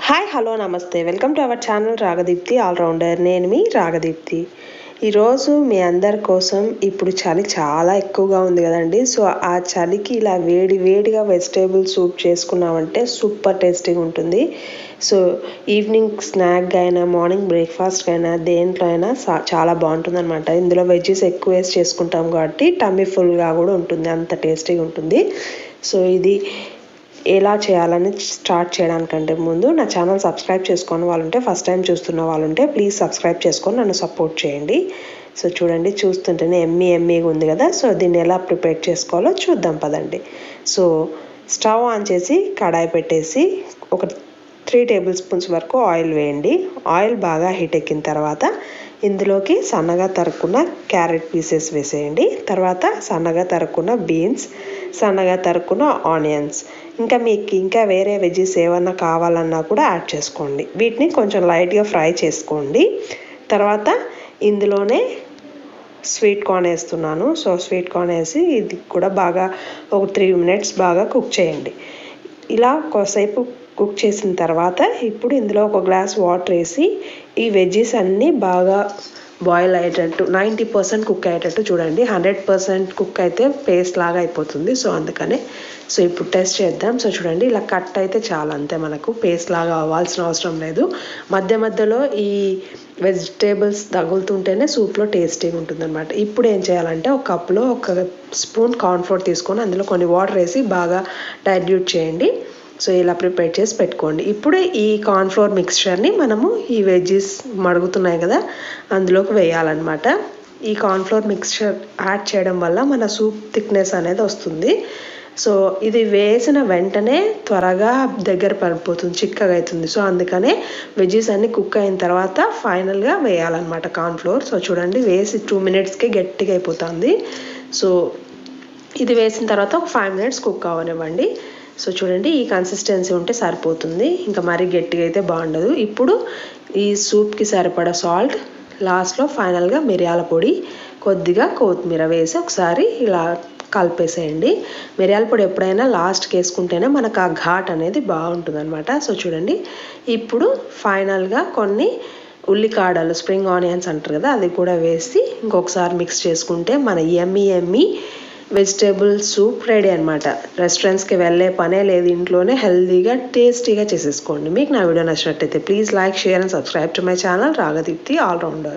Hi hello నమస్తే welcome to our channel Ragadeepthi allrounder. నేను మీ రాగదీప్తి. ఈరోజు మీ అందరి కోసం ఇప్పుడు చలి చాలా ఎక్కువగా ఉంది కదండి. సో ఆ చలికి ఇలా వేడిగా వెజిటేబుల్ సూప్ చేసుకున్నామంటే సూపర్ టేస్టీగా ఉంటుంది. సో ఈవినింగ్ స్నాక్గా అయినా మార్నింగ్ బ్రేక్ఫాస్ట్గా అయినా దేంట్లో అయినా చాలా బాగుంటుంది అనమాట. ఇందులో వెజ్జెస్ ఎక్కువ వేసి చేసుకుంటాం కాబట్టి టమ్మీ ఫుల్గా కూడా ఉంటుంది, అంత టేస్టీగా ఉంటుంది. సో ఇది ఎలా చేయాలని స్టార్ట్ చేయడానికంటే ముందు నా ఛానల్ సబ్స్క్రైబ్ చేసుకున్న వాళ్ళు ఉంటే, ఫస్ట్ టైం చూస్తున్న వాళ్ళు ఉంటే ప్లీజ్ సబ్స్క్రైబ్ చేసుకొని నన్ను సపోర్ట్ చేయండి. సో చూడండి, చూస్తుంటేనే ఎమ్మీగా ఉంది కదా. సో దీన్ని ఎలా ప్రిపేర్ చేసుకోవాలో చూద్దాం పదండి. సో స్టవ్ ఆన్ చేసి కడాయి పెట్టేసి ఒక 3 టేబుల్ స్పూన్స్ వరకు ఆయిల్ వేయండి. ఆయిల్ బాగా హీట్ ఎక్కిన తర్వాత ఇందులోకి సన్నగా తరుక్కున్న క్యారెట్ పీసెస్ వేసేయండి. తర్వాత సన్నగా తరుక్కున్న బీన్స్, సన్నగా తరుక్కున్న ఆనియన్స్, ఇంకా వేరే వెజ్జెస్ ఏమన్నా కావాలన్నా కూడా యాడ్ చేసుకోండి. వీటిని కొంచెం లైట్గా ఫ్రై చేసుకోండి. తర్వాత ఇందులోనే స్వీట్ కార్న్ వేస్తున్నాను. సో స్వీట్ కార్న్ వేసి ఇది కూడా బాగా ఒక 3 మినిట్స్ బాగా కుక్ చేయండి. ఇలా కొద్దిసేపు కుక్ చేసిన తర్వాత ఇప్పుడు ఇందులో ఒక గ్లాస్ వాటర్ వేసి ఈ వెజ్జెస్ అన్నీ బాగా బాయిల్ అయ్యేటట్టు 90% కుక్ అయ్యేటట్టు చూడండి. 100% కుక్ అయితే పేస్ట్ లాగా అయిపోతుంది. సో అందుకనే ఇప్పుడు టెస్ట్ చేద్దాం. సో చూడండి, ఇలా కట్ అయితే చాలా, అంతే, మనకు పేస్ట్ లాగా అవ్వాల్సిన అవసరం లేదు. మధ్యలో ఈ వెజిటేబుల్స్ తగులుతుంటేనే సూప్లో టేస్టీగా ఉంటుంది అనమాట. ఇప్పుడు ఏం చేయాలంటే ఒక కప్లో 1 స్పూన్ కార్న్ఫ్లోర్ తీసుకొని అందులో కొన్ని వాటర్ వేసి బాగా డైల్యూట్ చేయండి. సో ఇలా ప్రిపేర్ చేసి పెట్టుకోండి. ఇప్పుడు ఈ కార్న్ఫ్లోర్ మిక్స్చర్ని మనము ఈ వెజ్జెస్ మడుగుతున్నాయి కదా అందులోకి వేయాలన్నమాట. ఈ కార్న్ఫ్లోర్ మిక్స్చర్ యాడ్ చేయడం వల్ల మన సూప్ థిక్నెస్ అనేది వస్తుంది. సో ఇది వేసిన వెంటనే త్వరగా దగ్గర పడిపోతుంది, చిక్కగా అవుతుంది. సో అందుకనే వెజ్జెస్ అన్ని కుక్ అయిన తర్వాత ఫైనల్గా వేయాలన్నమాట కార్న్ఫ్లోర్. సో చూడండి, వేసి 2 మినిట్స్కి గట్టిగా అయిపోతుంది. సో ఇది వేసిన తర్వాత ఒక 5 మినిట్స్ కుక్ అవ్వనివ్వండి. సో చూడండి, ఈ కన్సిస్టెన్సీ ఉంటే సరిపోతుంది, ఇంకా మరీ గట్టిగా అయితే బాగుండదు. ఇప్పుడు ఈ సూప్కి సరిపడా సాల్ట్, లాస్ట్లో ఫైనల్గా మిరియాల పొడి, కొద్దిగా కొత్తిమీర వేసి ఒకసారి ఇలా కలిపేసేయండి. మిరియాల పొడి ఎప్పుడైనా లాస్ట్కి వేసుకుంటేనే మనకు ఆ ఘాట్ అనేది బాగుంటుంది అనమాట. సో చూడండి, ఇప్పుడు ఫైనల్గా కొన్ని ఉల్లికాడలు, స్ప్రింగ్ ఆనియన్స్ అంటారు కదా, అది కూడా వేసి ఇంకొకసారి మిక్స్ చేసుకుంటే మన ఎమ్మీ వెజిటేబుల్ సూప్ రెడీ అనమాట. రెస్టారెంట్స్కి వెళ్ళే పనే లేదు, ఇంట్లోనే హెల్తీగా టేస్టీగా చేసేసుకోండి. మీకు నా వీడియో నచ్చినట్టయితే please like, share and subscribe to my channel Ragadeepthi allrounder.